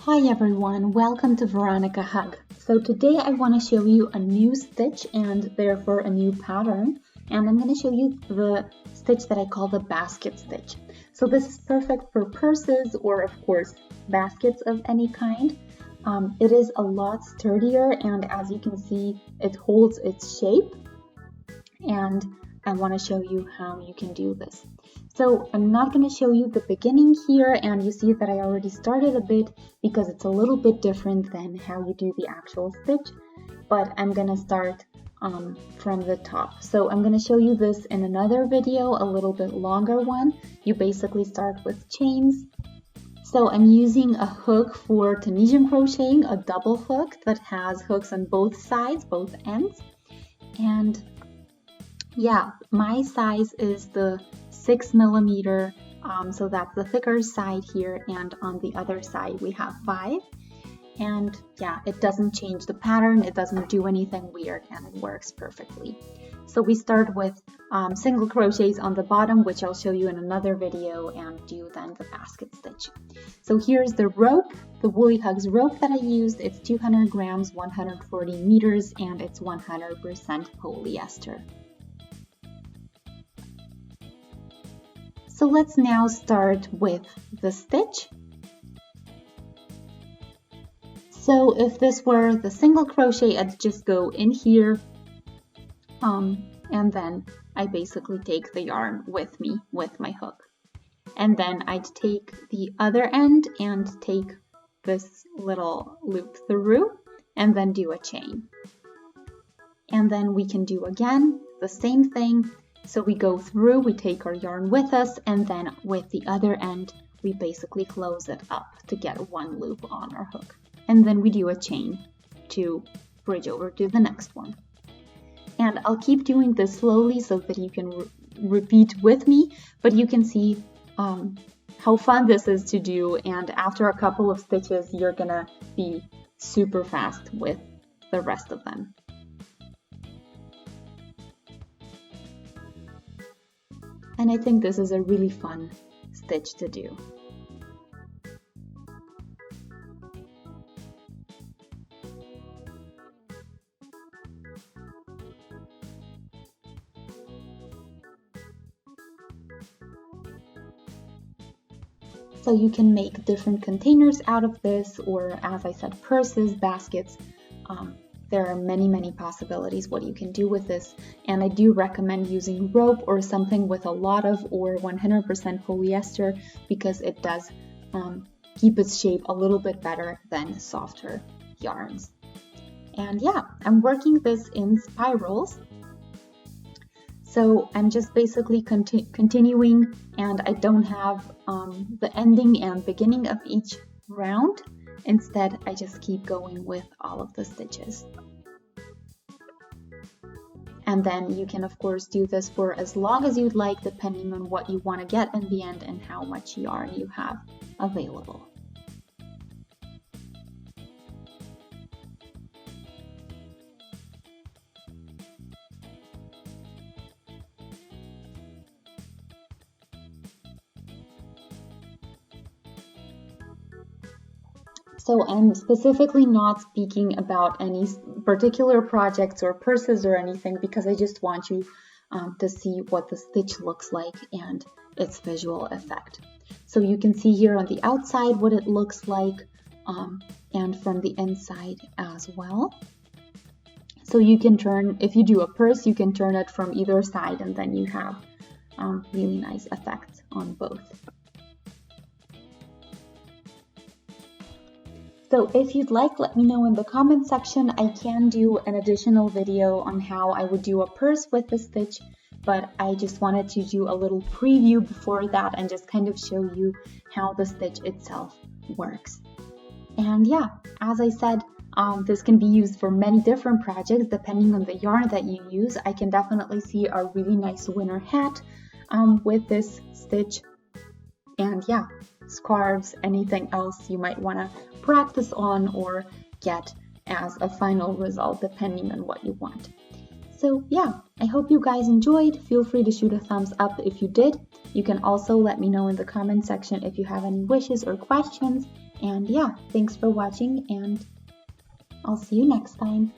Hi everyone, welcome to Veronika Hug. So today I want to show you a new stitch and therefore a new pattern, and I'm going to show you the stitch that I call the basket stitch. So this is perfect for purses or of course baskets of any kind. It is a lot sturdier, and as you can see it holds its shape, and I want to show you how you can do this. So I'm not going to show you the beginning here, and you see that I already started a bit because it's a little bit different than how you do the actual stitch, but I'm going to start from the top. So I'm going to show you this in another video, a little bit longer one. You basically start with chains. So I'm using a hook for Tunisian crocheting, a double hook that has hooks on both sides, both ends. And yeah, my size is the 6mm, so that's the thicker side here, and on the other side we have 5. And yeah, it doesn't change the pattern, it doesn't do anything weird, and it works perfectly. So we start with single crochets on the bottom, which I'll show you in another video, and do then the basket stitch. So here's the rope, the Woolly Hugs rope that I used. It's 200 grams, 140 meters, and it's 100% polyester. So let's now start with the stitch. So if this were the single crochet, I'd just go in here, and then I basically take the yarn with me with my hook. And then I'd take the other end and take this little loop through and then do a chain. And then we can do again the same thing. So we go through, we take our yarn with us, and then with the other end, we basically close it up to get one loop on our hook. And then we do a chain to bridge over to the next one. And I'll keep doing this slowly so that you can repeat with me, but you can see how fun this is to do. And after a couple of stitches, you're gonna be super fast with the rest of them. And I think this is a really fun stitch to do. So you can make different containers out of this, or as I said, purses, baskets. There are many possibilities what you can do with this, and I do recommend using rope or something with a lot of or 100% polyester, because it does keep its shape a little bit better than softer yarns. And yeah, I'm working this in spirals. So I'm just basically continuing, and I don't have the ending and beginning of each round. Instead, I just keep going with all of the stitches. And then you can of course do this for as long as you'd like, depending on what you want to get in the end and how much yarn you have available. So I'm specifically not speaking about any particular projects or purses or anything, because I just want you to see what the stitch looks like and its visual effect. So you can see here on the outside what it looks like, and from the inside as well. So you can turn, if you do a purse, you can turn it from either side, and then you have really nice effects on both. So if you'd like, let me know in the comment section. I can do an additional video on how I would do a purse with the stitch, but I just wanted to do a little preview before that and just kind of show you how the stitch itself works. And yeah, as I said, this can be used for many different projects depending on the yarn that you use. I can definitely see a really nice winter hat with this stitch. And yeah, scarves, anything else you might want to practice on or get as a final result, depending on what you want. So yeah, I hope you guys enjoyed. Feel free to shoot a thumbs up if you did. You can also let me know in the comment section if you have any wishes or questions, And yeah, thanks for watching, and I'll see you next time.